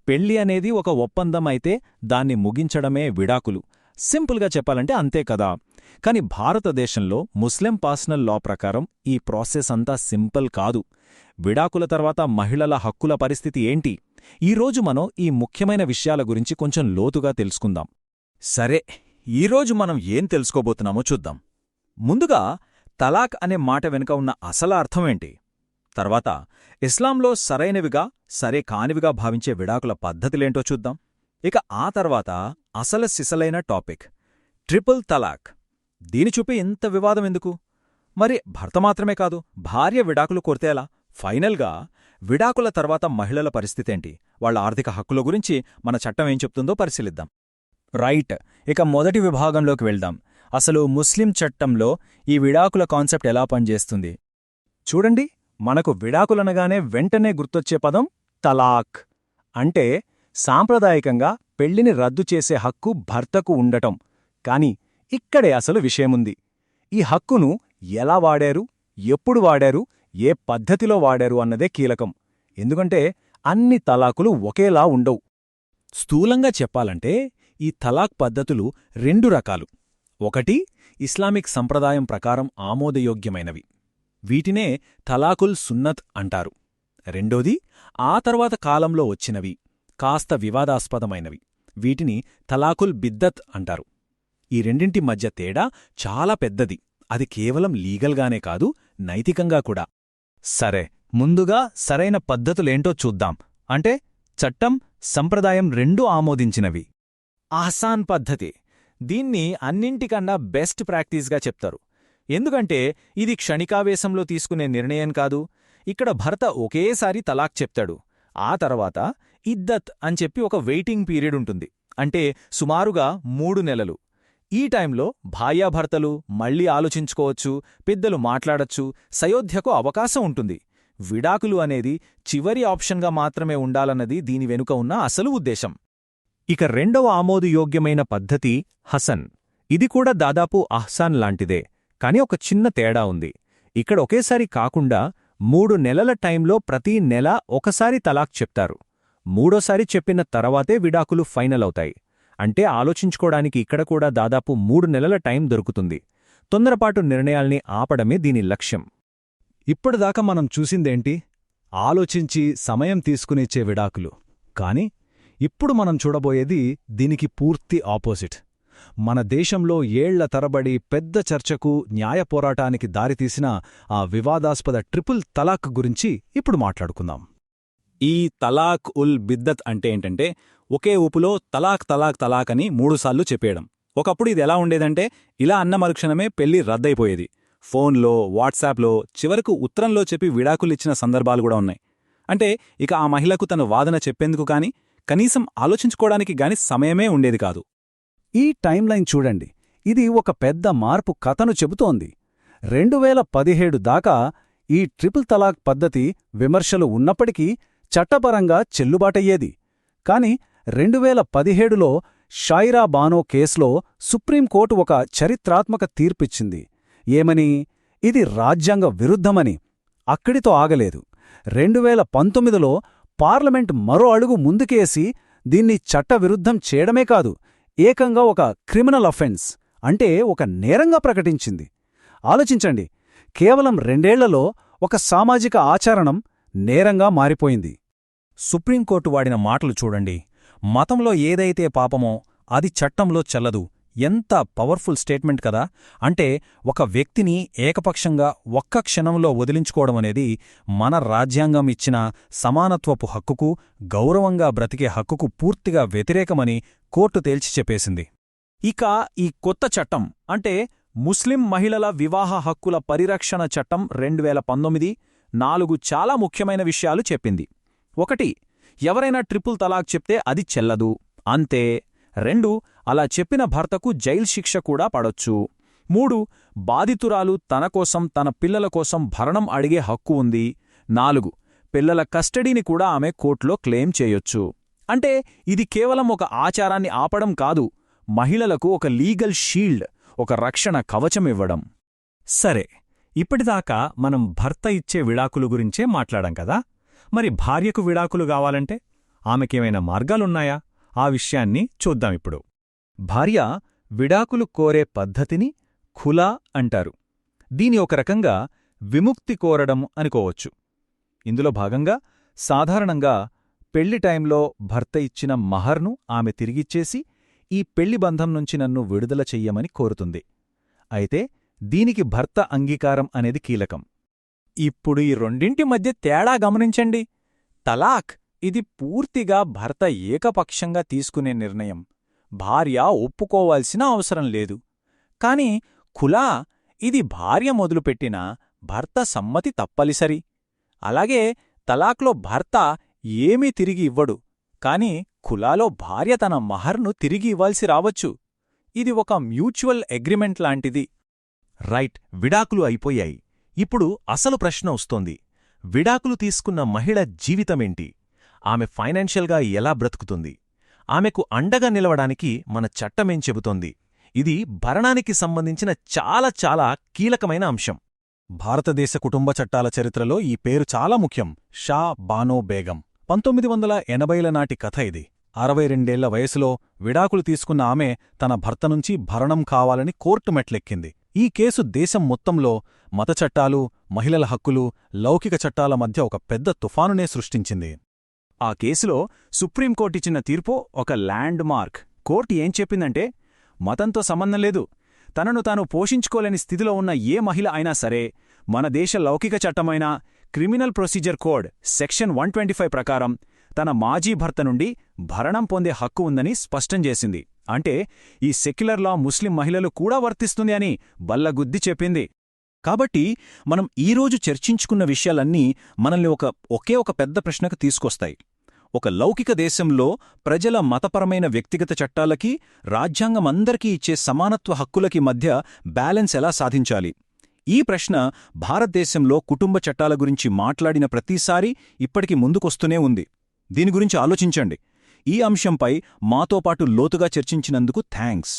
పెళ్లి అనేది ఒక ఒప్పందం అయితే దాన్ని ముగించడమే విడాకులు. సింపుల్గా చెప్పాలంటే అంతే కదా. కాని భారతదేశంలో ముస్లిం పర్సనల్ లా ప్రకారం ఈ ప్రాసెస్ అంతా సింపుల్ కాదు. విడాకుల తర్వాత మహిళల హక్కుల పరిస్థితి ఏంటి? ఈరోజు మనం ఈ ముఖ్యమైన విషయాల గురించి కొంచెం లోతుగా తెలుసుకుందాం. సరే, ఈరోజు మనం ఏం తెలుసుకోబోతున్నామో చూద్దాం. ముందుగా తలాక్ అనే మాట వెనుక ఉన్న అసలు అర్థమేంటి? తర్వాత ఇస్లాంలో సరైనవిగా, సరే కానివిగా భావించే విడాకుల పద్ధతులేంటో చూద్దాం. ఇక ఆ తర్వాత అసలు సిసలైన టాపిక్ ట్రిపుల్ తలాక్. దీని చూపి ఇంత వివాదం ఎందుకు? మరి భర్త మాత్రమే కాదు, భార్య విడాకులు కోరితే ఎలా? ఫైనల్గా విడాకుల తర్వాత మహిళల పరిస్థితేంటి, వాళ్ల ఆర్థిక హక్కుల గురించి మన చట్టం ఏం చెప్తుందో పరిశీలిద్దాం. రైట్, ఇక మొదటి విభాగంలోకి వెళ్దాం. అసలు ముస్లిం చట్టంలో ఈ విడాకుల కాన్సెప్ట్ ఎలా పనిచేస్తుంది చూడండి. మనకు విడాకులనగానే వెంటనే గుర్తొచ్చే పదం తలాక్. అంటే సాంప్రదాయకంగా పెళ్లిని రద్దు చేసే హక్కు భర్తకు ఉండటం. కాని ఇక్కడే అసలు విషయముంది. ఈ హక్కును ఎలా వాడారు, ఎప్పుడు వాడారు, ఏ పద్ధతిలో వాడారు అన్నదే కీలకం. ఎందుకంటే అన్ని తలాకులు ఒకేలా ఉండవు. స్థూలంగా చెప్పాలంటే ఈ తలాక్ పద్ధతులు రెండు రకాలు. ఒకటి ఇస్లామిక్ సంప్రదాయం ప్రకారం ఆమోదయోగ్యమైనవి, వీటినే తలాకుల్ సున్నత్ అంటారు. రెండోది ఆ తర్వాత కాలంలో వచ్చినవి, కాస్త వివాదాస్పదమైనవి, వీటిని తలాకుల్ బిద్దత్ అంటారు. ఈ రెండింటి మధ్య తేడా చాలా పెద్దది. అది కేవలం లీగల్గానే కాదు, నైతికంగా కూడా. సరే, ముందుగా సరైన పద్ధతులేంటో చూద్దాం. అంటే చట్టం, సంప్రదాయం రెండూ ఆమోదించినవి. ఆహ్సాన్ పద్ధతి. దీన్ని అన్నింటికన్నా బెస్ట్ ప్రాక్టీస్గా చెప్తారు. ఎందుకంటే ఇది క్షణికావేశంలో తీసుకునే నిర్ణయం కాదు. ఇక్కడ భర్త ఒకేసారి తలాక్ చెప్తాడు. ఆ తర్వాత ఇద్దత్ అని చెప్పి ఒక వెయిటింగ్ పీరియడ్ ఉంటుంది. అంటే సుమారుగా 3 నెలలు. ఈ టైంలో భార్యాభర్తలు మళ్లీ ఆలోచించుకోవచ్చు, పెద్దలు మాట్లాడచ్చు, సయోధ్యకు అవకాశం ఉంటుంది. విడాకులు అనేది చివరి ఆప్షన్గా మాత్రమే ఉండాలన్నది దీని వెనుక ఉన్న అసలు ఉద్దేశం. ఇక రెండవ ఆమోదయోగ్యమైన పద్ధతి హసన్. ఇది కూడా దాదాపు అహ్సాన్ లాంటిదే, కాని ఒక చిన్న తేడా ఉంది. ఇక్కడ ఒకేసారి కాకుండా 3 నెలల టైంలో ప్రతి నెల ఒకసారి తలాక్ చెప్తారు. మూడోసారి చెప్పిన తర్వాతే విడాకులు ఫైనల్ అవుతాయి. అంటే ఆలోచించుకోడానికి ఇక్కడ కూడా దాదాపు 3 నెలల టైం దొరుకుతుంది. తొందరపాటు నిర్ణయాల్ని ఆపడమే దీని లక్ష్యం. ఇప్పటిదాకా మనం చూసిందేంటి? ఆలోచించి సమయం తీసుకునిచ్చే విడాకులు. కాని ఇప్పుడు మనం చూడబోయేది దీనికి పూర్తి ఆపోజిట్. మన దేశంలో ఏళ్ల తరబడి పెద్ద చర్చకు, న్యాయ పోరాటానికి దారితీసిన ఆ వివాదాస్పద ట్రిపుల్ తలాక్ గురించి ఇప్పుడు మాట్లాడుకుందాం. ఈ తలాక్ ఉల్ బిద్దత్ అంటే ఏంటంటే ఒకే ఊపులో తలాక్ తలాక్ తలాక్ అని 3 సార్లు చెప్పేయడం. ఒకప్పుడు ఇది ఎలా ఉండేదంటే ఇలా అన్న మరుక్షణమే పెళ్లి రద్దయిపోయేది. ఫోన్లో, వాట్సాప్లో, చివరకు ఉత్తరంలో చెప్పి విడాకులిచ్చిన సందర్భాలు కూడా ఉన్నాయి. అంటే ఇక ఆ మహిళకు తన వాదన చెప్పేందుకు కాని, కనీసం ఆలోచించుకోవడానికి గాని సమయమే ఉండేది కాదు. ఈ టైంలైన్ చూడండి. ఇది ఒక పెద్ద మార్పు కథను చెబుతోంది. 2017 దాకా ఈ ట్రిపుల్ తలాక్ పద్ధతి విమర్శలు ఉన్నప్పటికీ చట్టపరంగా చెల్లుబాటయ్యేది. కాని 2017లో షాయిరా బానో కేసులో సుప్రీంకోర్టు ఒక చరిత్రాత్మక తీర్పిచ్చింది. ఏమని? ఇది రాజ్యాంగ విరుద్ధమని. అక్కడితో ఆగలేదు. 2019లో పార్లమెంట్ మరో అడుగు ముందుకేసి దీన్ని చట్టవిరుద్ధం చేయడమే కాదు, ఏకంగా ఒక క్రిమినల్ అఫెన్స్ అంటే ఒక నేరంగా ప్రకటించింది. ఆలోచించండి, కేవలం 2 ఏళ్లలో ఒక సామాజిక ఆచరణం నేరంగా మారిపోయింది. సుప్రీంకోర్టు వాడిన మాటలు చూడండి. మతంలో ఏదైతే పాపమో అది చట్టంలో చెల్లదు. ఎంత పవర్ఫుల్ స్టేట్మెంట్ కదా. అంటే ఒక వ్యక్తిని ఏకపక్షంగా ఒక్క క్షణంలో వదిలించుకోవడమనేది మన రాజ్యాంగం ఇచ్చిన సమానత్వపు హక్కుకు, గౌరవంగా బ్రతికే హక్కుకు పూర్తిగా వ్యతిరేకమని కోర్టు తేల్చి చెప్పేసింది. ఇక ఈ కొత్త చట్టం అంటే ముస్లిం మహిళల వివాహ హక్కుల పరిరక్షణ చట్టం 2019 4 చాలా ముఖ్యమైన విషయాలు చెప్పింది. 1. ఎవరైనా ట్రిపుల్ తలాక్ చెప్తే అది చెల్లదు, అంతే. 2. అలా చెప్పిన భర్తకు జైలు శిక్ష కూడా పడొచ్చు. 3. బాధితురాలు తనకోసం, తన పిల్లల కోసం భరణం అడిగే హక్కు ఉంది. 4. పిల్లల కస్టడీని కూడా ఆమె కోర్టులో క్లెయిమ్ చేయొచ్చు. అంటే ఇది కేవలం ఒక ఆచారాన్ని ఆపడం కాదు, మహిళలకు ఒక లీగల్ షీల్డ్, ఒక రక్షణ కవచమివ్వడం. సరే, ఇప్పటిదాకా మనం భర్త ఇచ్చే విడాకులు గురించే మాట్లాడాం కదా. మరి భార్యకు విడాకులు కావాలంటే ఆమెకేమైనా మార్గాలున్నాయా? ఆ విషయాన్ని చూద్దామిప్పుడు. భార్య విడాకులు కోరే పద్ధతిని ఖులా అంటారు. దీని ఒక రకంగా విముక్తి కోరడం అనుకోవచ్చు. ఇందులో భాగంగా సాధారణంగా పెళ్లి టైంలో భర్త ఇచ్చిన మహర్ను ఆమె తిరిగిచ్చేసి ఈ పెళ్లి బంధం నుంచి నన్ను విడుదల చెయ్యమని కోరుతుంది. అయితే దీనికి భర్త అంగీకారం అనేది కీలకం. ఇప్పుడు ఈ రెండింటి మధ్య తేడా గమనించండి. తలాక్ ఇది పూర్తిగా భర్త ఏకపక్షంగా తీసుకునే నిర్ణయం. భార్య ఒప్పుకోవాల్సిన అవసరం లేదు. కాని ఖులా ఇది భార్య మొదలుపెట్టిన భర్త సమ్మతి తప్పనిసరి. అలాగే తలాక్లో భర్త ఏమీ తిరిగి ఇవ్వడు, కాని ఖులాలో భార్య తన మహర్ను తిరిగి ఇవ్వాల్సి రావచ్చు. ఇది ఒక మ్యూచువల్ అగ్రిమెంట్ లాంటిది. రైట్, విడాకులు అయిపోయాయి. ఇప్పుడు అసలు ప్రశ్న వస్తోంది. విడాకులు తీసుకున్న మహిళ జీవితమేంటి? ఆమె ఫైనాన్షియల్గా ఎలా బ్రతుకుతుంది? ఆమెకు అండగా నిలవడానికి మన చట్టమేం చెబుతోంది? ఇది భరణానికి సంబంధించిన చాలా చాలా కీలకమైన అంశం. భారతదేశ కుటుంబ చట్టాల చరిత్రలో ఈ పేరు చాలా ముఖ్యం. షా బానో బేగం. 1980ల నాటి కథ ఇది. 62ఏళ్ల వయసులో విడాకులు తీసుకున్న ఆమె తన భర్త నుంచి భరణం కావాలని కోర్టు మెట్లెక్కింది. ఈ కేసు దేశం మొత్తంలో మత చట్టాలు, మహిళల హక్కులు, లౌకిక చట్టాల మధ్య ఒక పెద్ద తుఫానునే సృష్టించింది. ఆ కేసులో సుప్రీంకోర్టిచ్చిన తీర్పు ఒక ల్యాండ్ మార్క్. కోర్టు ఏం చెప్పిందంటే, మతంతో సంబంధం లేదు, తనను తాను పోషించుకోలేని స్థితిలో ఉన్న ఏ మహిళ అయినా సరే మన దేశ లౌకిక చట్టమైన క్రిమినల్ ప్రొసీజర్ కోడ్ సెక్షన్ 125 ప్రకారం తన మాజీ భర్త నుండి భరణం పొందే హక్కు ఉందని స్పష్టం చేసింది. అంటే ఈ సెక్యులర్ లా ముస్లిం మహిళలు కూడా వర్తిస్తుంది అని బల్లగుద్ది చెప్పింది. కాబట్టి మనం ఈరోజు చర్చించుకున్న విషయాలన్నీ మనల్ని ఒకే ఒక పెద్ద ప్రశ్నకు తీసుకొస్తాయి. ఒక లౌకిక దేశంలో ప్రజల మతపరమైన వ్యక్తిగత చట్టాలకి, రాజ్యాంగమందరికీ ఇచ్చే సమానత్వ హక్కులకి మధ్య బ్యాలెన్స్ ఎలా సాధించాలి? ఈ ప్రశ్న భారతదేశంలో కుటుంబ చట్టాల గురించి మాట్లాడిన ప్రతిసారీ ఇప్పటికి ముందుకొస్తూనే ఉంది. దీని గురించి ఆలోచించండి. ఈ అంశంపై మాతో పాటు లోతుగా చర్చించినందుకు థాంక్స్.